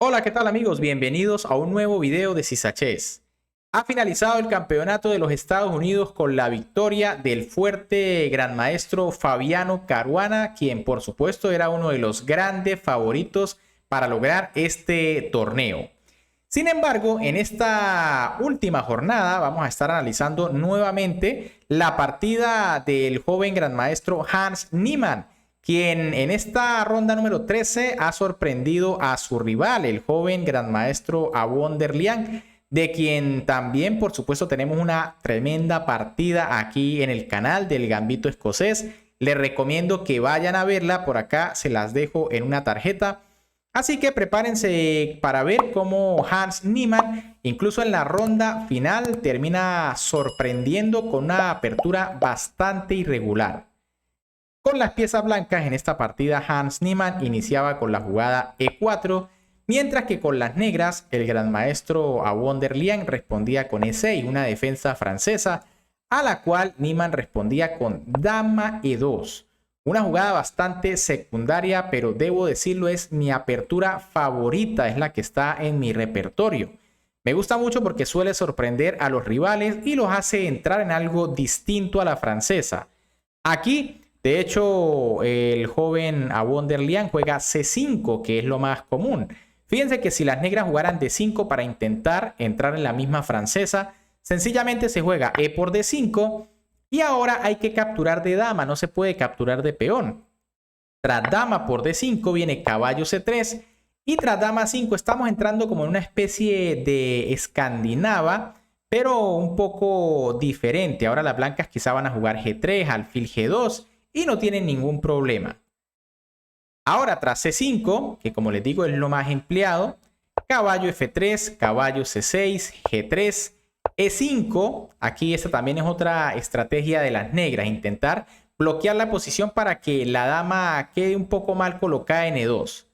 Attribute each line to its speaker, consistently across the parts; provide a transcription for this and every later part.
Speaker 1: Hola, ¿qué tal amigos? Bienvenidos a un nuevo video de Sisachés. Ha finalizado el campeonato de los Estados Unidos con la victoria del fuerte gran maestro Fabiano Caruana, quien por supuesto era uno de los grandes favoritos para lograr este torneo. Sin embargo, en esta última jornada vamos a estar analizando nuevamente la partida del joven gran maestro Hans Niemann, quien en esta ronda número 13 ha sorprendido a su rival, el joven gran maestro Avon der Lian, de quien también por supuesto tenemos una tremenda partida aquí en el canal del Gambito Escocés. Les recomiendo que vayan a verla, por acá se las dejo en una tarjeta. Así que prepárense para ver cómo Hans Niemann, incluso en la ronda final, termina sorprendiendo con una apertura bastante irregular. Con las piezas blancas en esta partida, Hans Niemann iniciaba con la jugada E4, mientras que con las negras, el gran maestro Avon der Lian respondía con E6, una defensa francesa, a la cual Niemann respondía con dama E2. Una jugada bastante secundaria, pero debo decirlo, es mi apertura favorita, es la que está en mi repertorio. Me gusta mucho porque suele sorprender a los rivales y los hace entrar en algo distinto a la francesa. Aquí, de hecho, el joven Avon der Lian juega C5, que es lo más común. Fíjense que si las negras jugaran D5 para intentar entrar en la misma francesa, sencillamente se juega E por D5 y ahora hay que capturar de dama, no se puede capturar de peón. Tras dama por D5 viene caballo C3 y tras dama 5 estamos entrando como en una especie de escandinava, pero un poco diferente. Ahora las blancas quizá van a jugar G3, alfil G2 y no tienen ningún problema. Ahora tras C5, que como les digo es lo más empleado, caballo F3, caballo C6, G3, E5. Aquí esta también es otra estrategia de las negras, intentar bloquear la posición para que la dama quede un poco mal colocada en E2.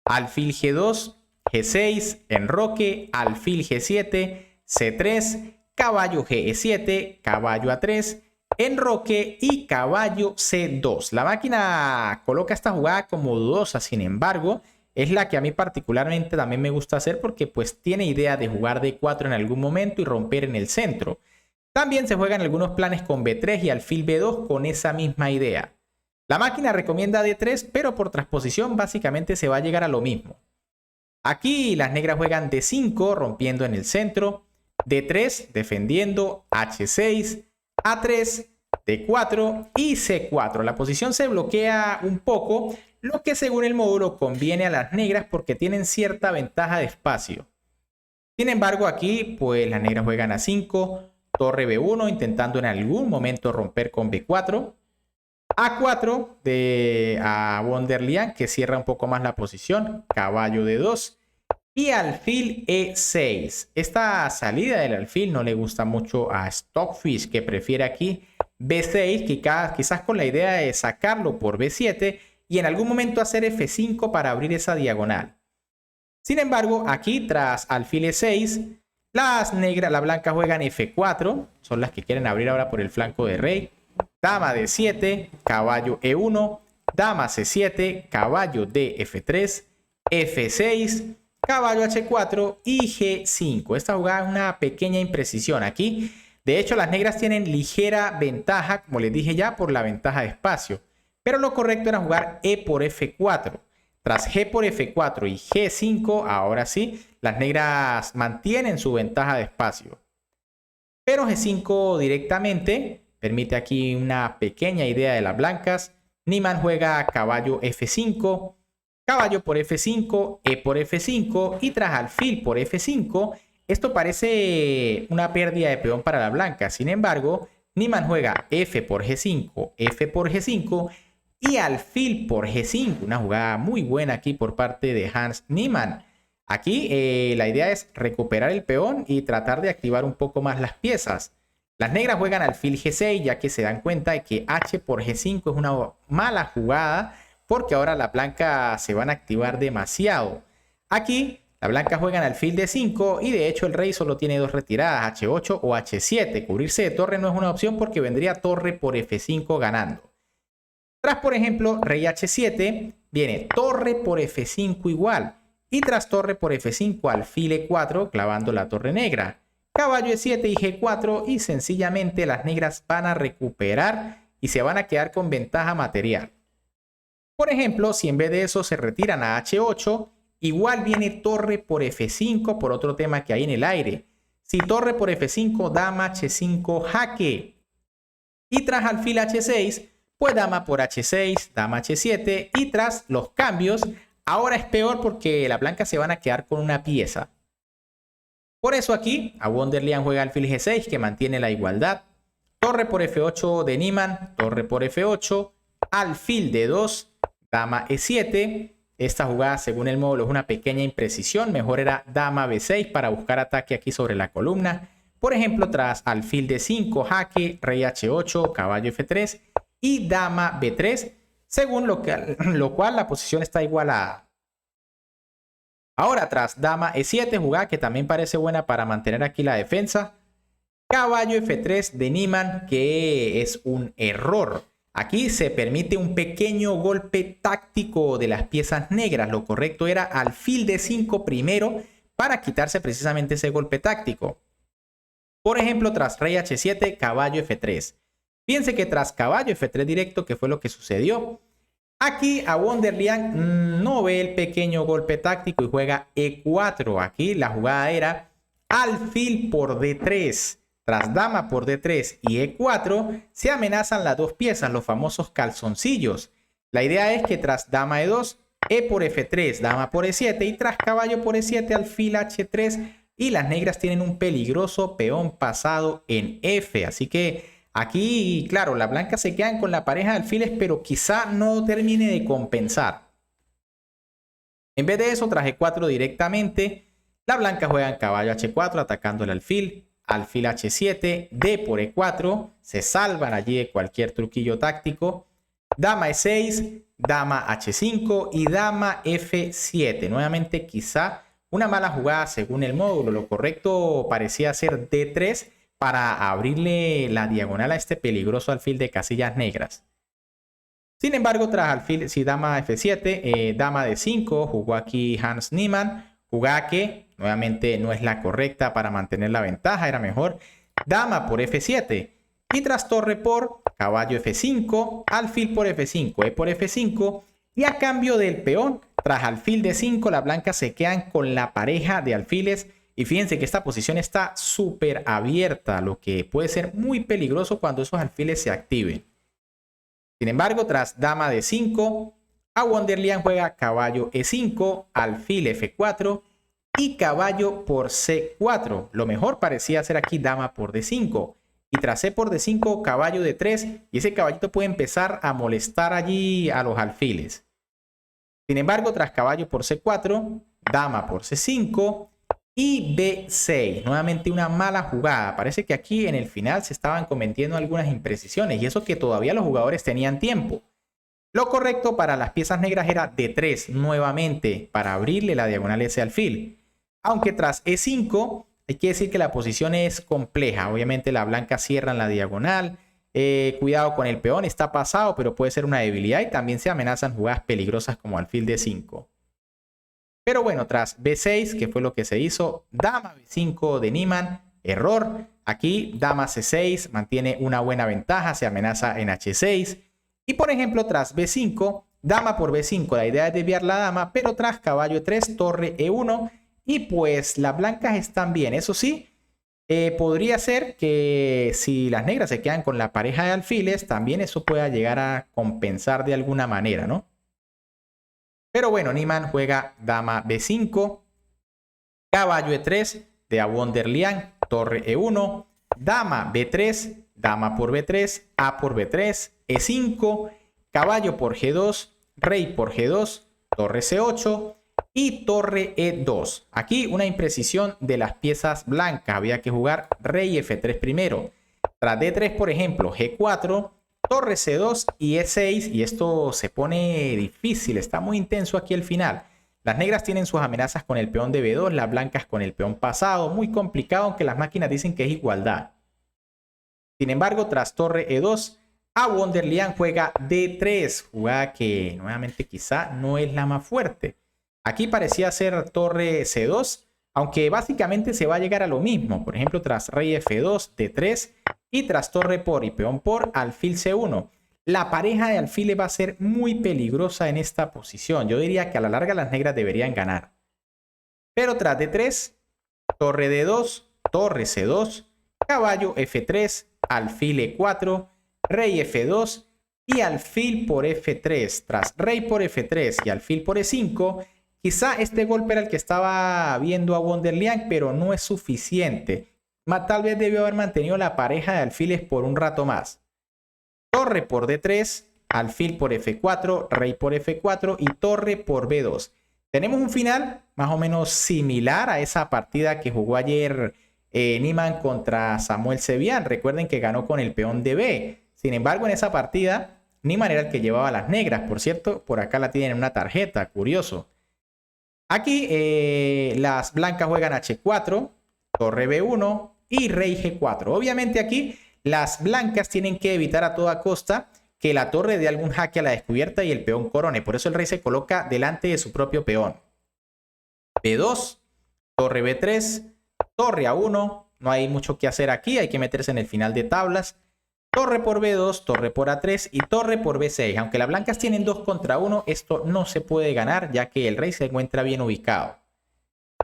Speaker 1: Alfil G2, G6, enroque, alfil G7, C3, caballo G7, caballo A3, enroque y caballo C2. La máquina coloca esta jugada como dudosa, sin embargo, es la que a mí particularmente también me gusta hacer porque pues tiene idea de jugar D4 en algún momento y romper en el centro. También se juegan algunos planes con B3 y alfil B2 con esa misma idea. La máquina recomienda D3, pero por transposición básicamente se va a llegar a lo mismo. Aquí las negras juegan D5 rompiendo en el centro, D3 defendiendo, H6, A3, D4 y C4. La posición se bloquea un poco, lo que según el módulo conviene a las negras porque tienen cierta ventaja de espacio. Sin embargo, aquí pues las negras juegan A5, torre B1 intentando en algún momento romper con B4, A4 de Avon der Lian que cierra un poco más la posición, caballo D2 y alfil E6. Esta salida del alfil no le gusta mucho a Stockfish, que prefiere aquí B6, que quizás con la idea de sacarlo por B7 y en algún momento hacer F5 para abrir esa diagonal. Sin embargo, aquí tras alfil E6, las blancas juegan F4, son las que quieren abrir ahora por el flanco de rey. Dama D7, caballo E1, dama C7, caballo D F3, F6, caballo H4 y G5. Esta jugada es una pequeña imprecisión aquí. De hecho, las negras tienen ligera ventaja, como les dije ya, por la ventaja de espacio. Pero lo correcto era jugar E por F4. Tras G por F4 y G5, ahora sí, las negras mantienen su ventaja de espacio. Pero G5 directamente permite aquí una pequeña idea de las blancas. Niemann juega caballo F5, caballo por F5, E por F5 y tras alfil por F5. Esto parece una pérdida de peón para la blanca. Sin embargo, Niemann juega F por G5, F por G5 y alfil por G5. Una jugada muy buena aquí por parte de Hans Niemann. Aquí la idea es recuperar el peón y tratar de activar un poco más las piezas. Las negras juegan alfil G6 ya que se dan cuenta de que H por G5 es una mala jugada porque ahora las blancas se van a activar demasiado. Aquí las blancas juegan alfil D5 y de hecho el rey solo tiene dos retiradas, H8 o H7. Cubrirse de torre no es una opción porque vendría torre por F5 ganando. Tras, por ejemplo, rey H7, viene torre por F5 igual. Y tras torre por F5, alfil E4, clavando la torre negra. Caballo E7 y G4 y sencillamente las negras van a recuperar y se van a quedar con ventaja material. Por ejemplo, si en vez de eso se retiran a H8, igual viene torre por F5 por otro tema que hay en el aire. Si torre por F5, dama H5, jaque. Y tras alfil H6, pues dama por H6, dama H7. Y tras los cambios, ahora es peor porque las blancas se van a quedar con una pieza. Por eso aquí, a Wonderlian juega alfil G6, que mantiene la igualdad. Torre por F8 de Niemann, torre por F8, alfil D2, dama E7. Esta jugada, según el módulo, es una pequeña imprecisión. Mejor era dama B6 para buscar ataque aquí sobre la columna. Por ejemplo, tras alfil D5, jaque, rey H8, caballo F3 y dama B3, según lo cual la posición está igualada. Ahora, tras dama E7, jugada que también parece buena para mantener aquí la defensa. Caballo F3 de Niemann, que es un error. Aquí se permite un pequeño golpe táctico de las piezas negras. Lo correcto era alfil D5 primero para quitarse precisamente ese golpe táctico. Por ejemplo, tras rey H7, caballo F3. Fíjense que tras caballo F3 directo, que fue lo que sucedió, aquí a Wonderlian no ve el pequeño golpe táctico y juega E4. Aquí la jugada era alfil por D3. Tras dama por D3 y E4 se amenazan las dos piezas, los famosos calzoncillos. La idea es que tras dama E2, E por F3, dama por E7 y tras caballo por E7, alfil H3 y las negras tienen un peligroso peón pasado en F. Así que aquí, claro, las blancas se quedan con la pareja de alfiles, pero quizá no termine de compensar. En vez de eso, tras E4 directamente, la blanca juega en caballo H4 atacando el alfil. Alfil H7, D por E4, se salvan allí de cualquier truquillo táctico. Dama E6, dama H5 y dama F7. Nuevamente quizá una mala jugada según el módulo. Lo correcto parecía ser D3 para abrirle la diagonal a este peligroso alfil de casillas negras. Sin embargo, tras alfil, si dama F7, dama D5, jugó aquí Hans Niemann. Jugada que nuevamente no es la correcta para mantener la ventaja, era mejor dama por F7 y tras torre por caballo F5, alfil por F5, E por F5 y a cambio del peón tras alfil D5 las blancas se quedan con la pareja de alfiles y fíjense que esta posición está súper abierta, lo que puede ser muy peligroso cuando esos alfiles se activen. Sin embargo, tras dama D5, a Wonderlian juega caballo E5, alfil F4 y caballo por C4. Lo mejor parecía ser aquí dama por D5. Y tras E por D5, caballo D3. Y ese caballito puede empezar a molestar allí a los alfiles. Sin embargo, tras caballo por C4, dama por C5 y B6. Nuevamente una mala jugada. Parece que aquí en el final se estaban cometiendo algunas imprecisiones. Y eso que todavía los jugadores tenían tiempo. Lo correcto para las piezas negras era D3 nuevamente para abrirle la diagonal a ese alfil. Aunque tras E5 hay que decir que la posición es compleja. Obviamente la blanca cierra en la diagonal. Cuidado con el peón, está pasado, pero puede ser una debilidad. Y también se amenazan jugadas peligrosas como alfil D5. Pero bueno, tras B6, que fue lo que se hizo, dama B5 de Niemann, error. Aquí dama C6 mantiene una buena ventaja, se amenaza en H6. Y por ejemplo, tras B5, dama por B5, la idea es desviar la dama, pero tras caballo E3, torre E1, y pues las blancas están bien. Eso sí, podría ser que si las negras se quedan con la pareja de alfiles, también eso pueda llegar a compensar de alguna manera, ¿no? Pero bueno, Niemann juega dama B5, caballo E3 de a Wonderlian, torre E1, dama B3, dama por B3, A por B3, E5, caballo por G2, rey por G2, torre C8 y torre E2. Aquí una imprecisión de las piezas blancas. Había que jugar rey F3 primero. Tras D3, por ejemplo, G4, torre C2 y E6. Y esto se pone difícil. Está muy intenso aquí el final. Las negras tienen sus amenazas con el peón de B2, las blancas con el peón pasado. Muy complicado, aunque las máquinas dicen que es igualdad. Sin embargo, tras torre E2, a Wonderlian juega D3. Jugada que nuevamente quizá no es la más fuerte. Aquí parecía ser torre C2, aunque básicamente se va a llegar a lo mismo. Por ejemplo, tras rey F2, D3 y tras torre por y peón por, alfil C1. La pareja de alfiles va a ser muy peligrosa en esta posición. Yo diría que a la larga las negras deberían ganar. Pero tras D3, torre D2, torre C2, caballo F3, alfil E4, rey F2 y alfil por F3. Tras rey por F3 y alfil por E5, quizá este golpe era el que estaba viendo a Wonderlian, pero no es suficiente. Tal vez debió haber mantenido la pareja de alfiles por un rato más. Torre por D3, alfil por F4, rey por F4 y torre por B2. Tenemos un final más o menos similar a esa partida que jugó ayer Niemann contra Samuel Sevian. Recuerden que ganó con el peón de B. Sin embargo, en esa partida, Niemann era el que llevaba las negras. Por cierto, por acá la tienen en una tarjeta. Curioso. Aquí las blancas juegan H4, torre B1 y rey G4. Obviamente aquí las blancas tienen que evitar a toda costa que la torre dé algún jaque a la descubierta y el peón corone. Por eso el rey se coloca delante de su propio peón. B2, torre B3, torre A1. No hay mucho que hacer aquí, hay que meterse en el final de tablas. Torre por B2, torre por A3 y torre por B6. Aunque las blancas tienen 2 contra 1, esto no se puede ganar ya que el rey se encuentra bien ubicado.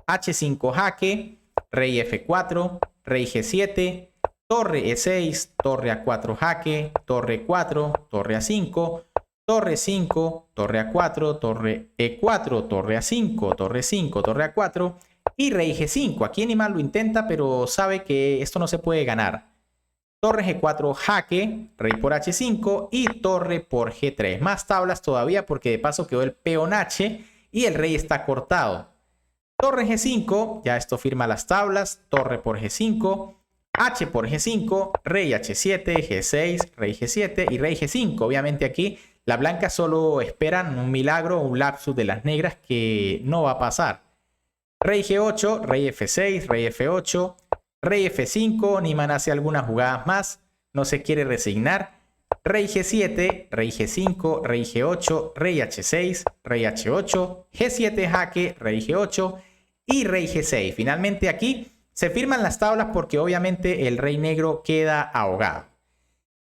Speaker 1: H5 jaque, rey F4, rey G7, torre E6, torre A4 jaque, torre 4, torre A5, torre 5, torre A4, torre E4, torre A5, torre 5, torre A4 y rey G5. Aquí Niemann lo intenta, pero sabe que esto no se puede ganar. Torre G4 jaque, rey por H5 y torre por G3. Más tablas todavía porque de paso quedó el peón H y el rey está cortado. Torre G5, ya esto firma las tablas. Torre por G5, H por G5, rey H7, G6, rey G7 y rey G5. Obviamente aquí las blancas solo esperan un milagro, un lapsus de las negras que no va a pasar. Rey G8, rey F6, rey F8, rey F5, Niemann hace algunas jugadas más, no se quiere resignar. Rey G7, rey G5, rey G8, rey H6, rey H8, G7 jaque, rey G8 y rey G6. Finalmente aquí se firman las tablas porque obviamente el rey negro queda ahogado.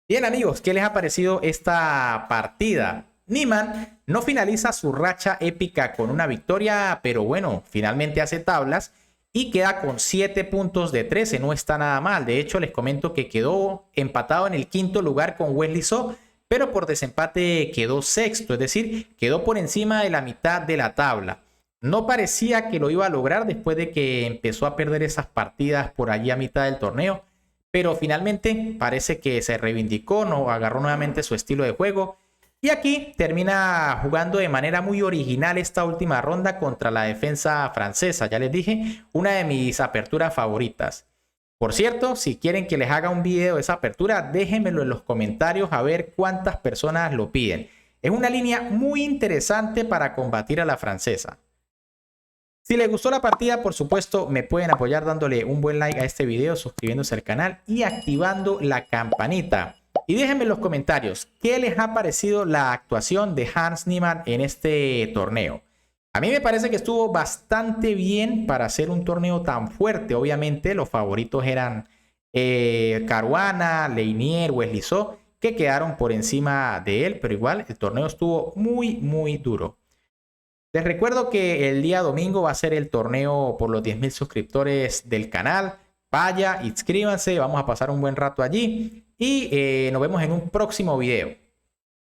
Speaker 1: Bien amigos, ¿qué les ha parecido esta partida? Niemann no finaliza su racha épica con una victoria, pero bueno, finalmente hace tablas y queda con 7 puntos de 13, no está nada mal. De hecho, les comento que quedó empatado en el quinto lugar con Wesley So, pero por desempate quedó sexto, es decir, quedó por encima de la mitad de la tabla. No parecía que lo iba a lograr después de que empezó a perder esas partidas por allí a mitad del torneo, pero finalmente parece que se reivindicó, no agarró nuevamente su estilo de juego. Y aquí termina jugando de manera muy original esta última ronda contra la defensa francesa. Ya les dije, una de mis aperturas favoritas. Por cierto, si quieren que les haga un video de esa apertura, déjenmelo en los comentarios a ver cuántas personas lo piden. Es una línea muy interesante para combatir a la francesa. Si les gustó la partida, por supuesto, me pueden apoyar dándole un buen like a este video, suscribiéndose al canal y activando la campanita. Y déjenme en los comentarios qué les ha parecido la actuación de Hans Niemann en este torneo. A mí me parece que estuvo bastante bien para hacer un torneo tan fuerte. Obviamente los favoritos eran Caruana, Leinier, Wesley So, que quedaron por encima de él. Pero igual el torneo estuvo muy duro. Les recuerdo que el día domingo va a ser el torneo por los 10.000 suscriptores del canal. Vaya, inscríbanse, vamos a pasar un buen rato allí. Y nos vemos en un próximo video.